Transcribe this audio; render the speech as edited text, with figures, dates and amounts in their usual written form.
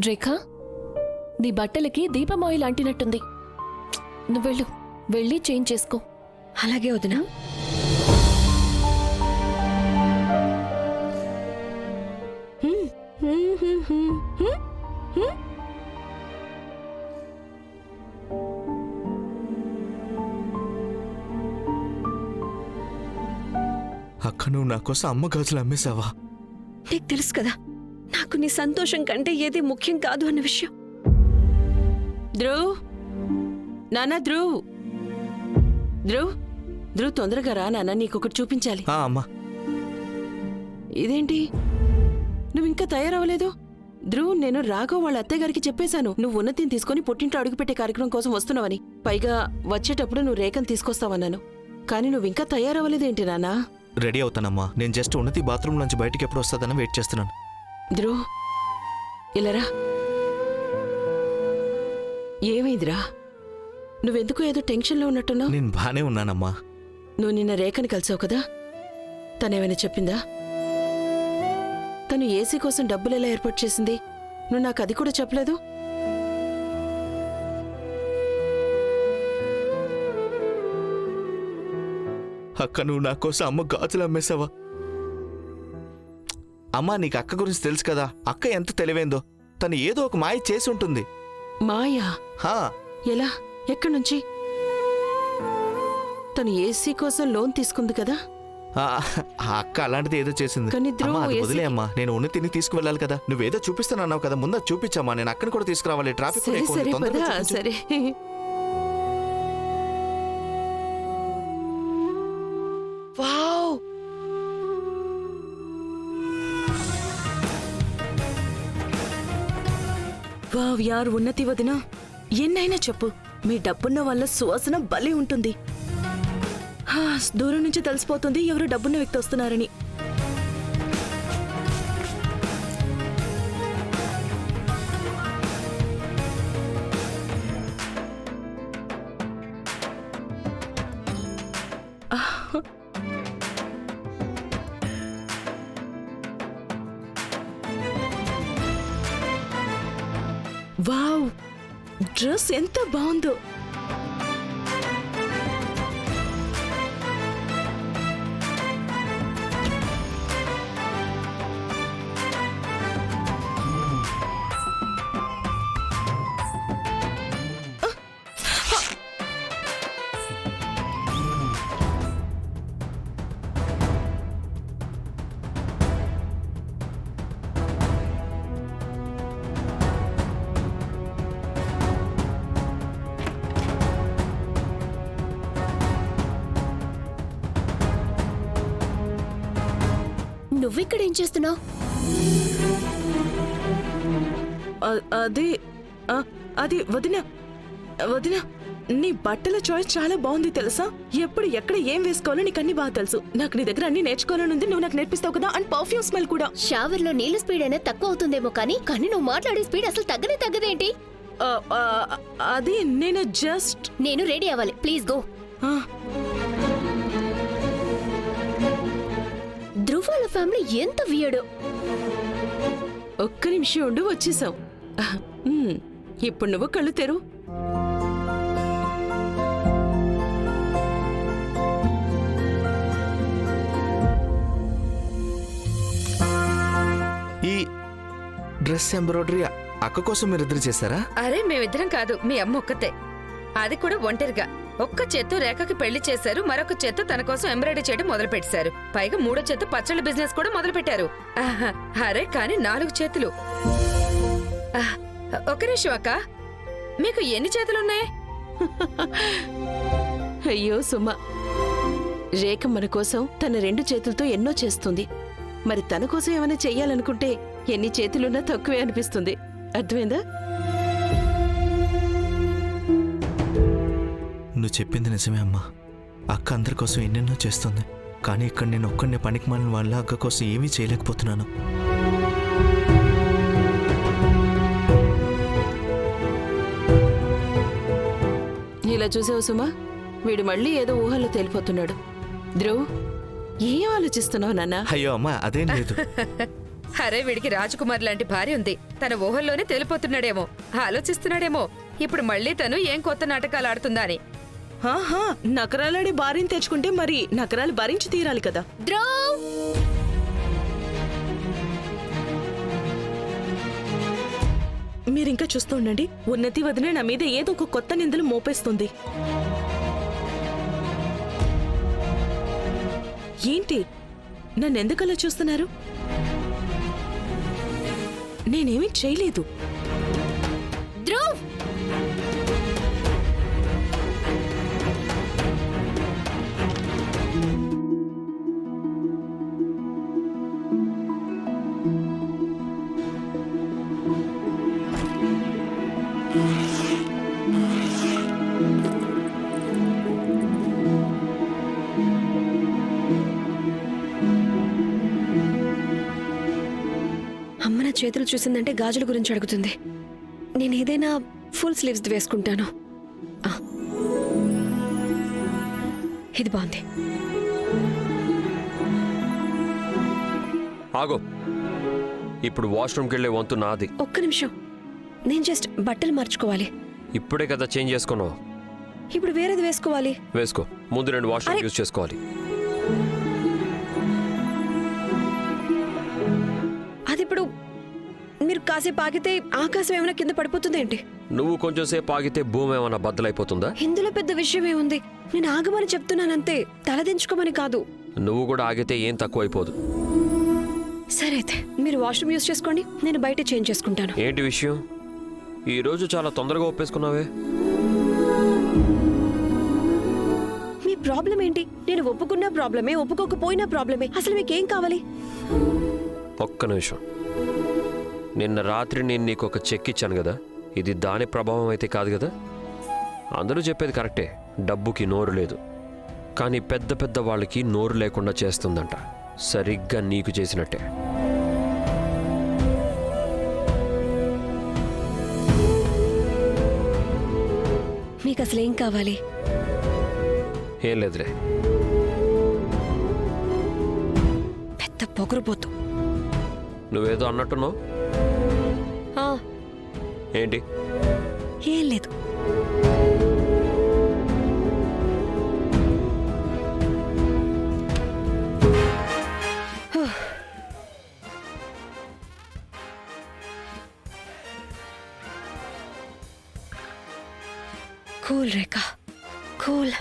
రేఖ, నీ బట్టలకి దీపమాయిల్ అంటినట్టుంది. నువ్వు వెళ్ళి చేంజ్ చేసుకో. అలాగే వదినా. అక్క, నువ్వు నా కోసం అమ్మ గాజులు అమ్మేశావా? నీకు తెలుసు కదా, నాకు నీ సంతోషం కంటే ఏది ముఖ్యం కాదు అన్న విషయం. ధ్రువ్, నాన్న ధ్రువ్, ధ్రువ్, ధ్రువ్ తొందరగా రా నాన్న, నీకొకటి చూపించాలి. అమ్మా. ఇదేంటి, నువ్వు ఇంకా తయారవ్వలేదు? ధ్రువ్, నేను రాఘవ్ వాళ్ళ అత్తయ్య గారికి చెప్పేశాను నువ్వు ఉన్నతిని తీసుకుని పుట్టింట్లో అడుగుపెట్టే కార్యక్రమం కోసం వస్తున్నావని. పైగా వచ్చేటప్పుడు నువ్వు రేఖను తీసుకొస్తావన్నాను. కానీ నువ్వు ఇంకా తయారవ్వలేదేంటి నాన్నా? రెడీ అవుతానమ్మా. నేను జస్ట్ ఉన్నతి బాత్రూమ్ నుంచి బయటికి ఎప్పుడు వస్తుందని వెయిట్ చేస్తున్నాను. ధ్రువ్, ఇలారా. ఏమైందిరా? నువ్వెందుకు ఏదో టెన్షన్లో ఉన్నట్టున్నావు? నేను బానే ఉన్నానమ్మా. నువ్వు నిన్న రేఖని కలిసావు కదా, తనేమైనా చెప్పిందా? తను ఏసీ కోసం డబ్బులు ఎలా ఏర్పాటు చేసింది? నువ్వు నాకు అది కూడా చెప్పలేదు. అక్క, నువ్వు నా కోసం అమ్మ గాజులు అమ్మేశావా? అమ్మా, నీకు అక్క గురించి తెలుసు కదా, అక్క ఎంత తెలివైందో. తను ఏదో ఒక మాయ చేసి ఉంటుంది. మాయా? ఎలా? ఎక్కడి నుంచి? తను ఏసీ కోసం లోన్ తీసుకుంది కదా? ఆ అక్క అలాంటిది ఏదో చేసింది. కానీ ధ్రువ్, అమ్మా, అది ఏసీ- వదిలే అమ్మా. నేను ఉన్నతిని తీసుకువెళ్ళాలి కదా. నువ్వేదో చూపిస్తానన్నావు కదా, ముందు అది చూపించమ్మా. నేను అక్కని కూడా తీసుకురావాలి. ట్రాఫిక్ కూడా సరే ఎక్కువ ఉంది. సరే తొందరగా పదా, చూపించు. సరే. వావ్! వావ్ యార్, ఉన్నతి వదినా, ఎన్నైనా చెప్పు, మీ డబ్బున్న వల్ల సువాసన భలే ఉంటుంది. దూరం నుంచి తెలిసిపోతుంది ఎవరు డబ్బున్న వ్యక్తి వస్తున్నారని. వావ్, డ్రెస్ ఎంత బాగుందో. నువ్విక్కడేం చేస్తున్నావు? అది అది వదినా, వదినా, నీ బట్టల చాయిస్ చాలా బాగుంది తెలుసా. ఎప్పుడు ఎక్కడ ఏం వేసుకోవాలో నీకు అన్ని బాగా తెలుసు. నాకు నీ దగ్గర అన్ని నేర్చుకోవాలని ఉంది. నువ్వు నాకు నేర్పిస్తావు కదా. అండ్ పర్ఫ్యూమ్ స్మెల్ కూడా. షవర్ లో నీళ్ళ స్పీడ్ అయినా తక్కువ అవుతుందేమో కానీ నువ్వు మాట్లాడే స్పీడ్ అసలు తగ్గదేంటి? అది నేను జస్ట్ నేను రెడీ అవ్వాలి, ప్లీజ్ గో. ధ్రువ్ వాళ్ళ ఫ్యామిలీ ఎంత వియడో. ఒక్క నిమిషం ఉండు, వచ్చేసాం. ఇప్పుడు నువ్వు కళ్ళు తెరు. ఈ డ్రెస్ ఎంబ్రాయిడరీ అక్క కోసం మీరిద్దరు చేశారా? అరే, మేమిద్దరం కాదు, మీ అమ్మ ఒక్కతే. అది కూడా ఒంటరిగా. ఒక్క చేత్తో రేఖకి పెళ్లి చేశారు, మరొక చేత్తో తన కోసం ఎంబ్రాయిడరీ చేయడం మొదలు పెట్టారు. పైగా మూడో చేత్తో పచ్చళ్ళ బిజినెస్ కూడా మొదలు పెట్టారు. అరే, కానీ 4 చేతులు. ఒక నిమిషం అక్క, మీకు ఎన్ని చేతులున్నాయి? అయ్యో సుమ, రేఖ మన కోసం తన 2 చేతులతో ఎన్నో చేస్తుంది. మరి తన కోసం ఏమైనా చెయ్యాలనుకుంటే ఎన్ని చేతులున్నా తక్కువే అనిపిస్తుంది. అర్థమైందా? నువ్వు చెప్పింది నిజమే అమ్మా. అక్క అందరి కోసం ఎన్నెన్నో చేస్తుంది. కానీ ఇక్కడ నేను ఒక్కడినే పనికి మాలిన వాళ్ళ అక్క కోసం ఏమీ చేయలేకపోతున్నాను. ఇలా చూసావు సుమా, వీడు మళ్ళీ ఏదో ఊహల్లో తేలిపోతున్నాడు. ధ్రువ్, ఏం ఆలోచిస్తున్నావు నాన్న? అయ్యో అమ్మా, అదేం లేదు. అరే వీడికి రాజకుమార్ లాంటి భార్య ఉంది, తన ఊహల్లోనే తెలిపోతున్నాడేమో, ఆలోచిస్తున్నాడేమో ఇప్పుడు మళ్ళీ తను ఏం కొత్త నాటకాలు ఆడుతుందా అని. ఆహా, నకరాలాడి భార్యని తెచ్చుకుంటే మరి నకరాలు భరించి తీరాలి కదా. ధ్రువ్ మీరింకా చూస్తూ ఉండండి, ఉన్నతి వదిన నా మీద ఏదో ఒక కొత్త నిందలు మోపేస్తుంది. ఏంటి నన్నెందుకలా చూస్తున్నారు? నేనేమీ చేయలేదు. ధ్రువ్ అమ్మ నా చేతులు చూసిందంటే గాజుల గురించి అడుగుతుంది. నేను ఏదైనా ఫుల్ స్లీవ్స్ వేసుకుంటాను. ఆ. ఇది బాగుంది. ఆగో, ఇప్పుడు వాష్రూమ్కి వెళ్ళే వంతు నాది. ఒక్క నిమిషం, నేను జస్ట్ బట్టలు మార్చుకోవాలి. ఇప్పుడే కదా చేంజ్ చేసుకున్నావు. ఇప్పుడు వేరేది వేసుకోవాలి. వేసుకో, ముందు 2 వాష్రూమ్ యూజ్ చేసుకోవాలి. అది ఇప్పుడు మీరు కాసేపు ఆగితే ఆకాశం ఏమైనా కింద పడిపోతుంది ఏంటి? నువ్వు కొంచెం సేపు ఆగితే భూమి ఏమన్నా బద్దలైపోతుందా? ఇందులో పెద్ద విషయం ఏముంది? నేను ఆగమని చెప్తున్నానంతే, తలదించుకోమని కాదు. నువ్వు కూడా ఆగితే ఏం తక్కువ అయిపోదు. సరే అయితే మీరు వాష్రూమ్ యూజ్ చేసుకోండి, నేను బయట చేంజ్ చేసుకుంటాను. ఏంటి విషయం? ఈ రోజు చాలా తొందరగా ఒప్పేసుకున్నావే. మీ ప్రాబ్లం ఏంటి? నేను ఒప్పుకున్న ప్రాబ్లమే, ఒప్పుకోకపోయినా ప్రాబ్లమే. అసలు మీకేం కావాలి? ఒక్క నిమిషం. నిన్న రాత్రి నేను నీకు ఒక చెక్ ఇచ్చాను కదా, ఇది దాని ప్రభావం అయితే కాదు కదా? అందరూ చెప్పేది కరెక్టే, డబ్బుకి నోరు లేదు, కానీ పెద్ద పెద్ద వాళ్ళకి నోరు లేకుండా చేస్తుందంట. సరిగ్గా నీకు చేసినట్టే. మీకు అసలు ఏం కావాలి? ఏం లేదులే. పెద్ద పొగరుపోతు. నువ్వేదో అన్నట్టున్నావు. ఆ, ఏంటి? ఏం లేదు. కూల్ రేఖ, కూల్.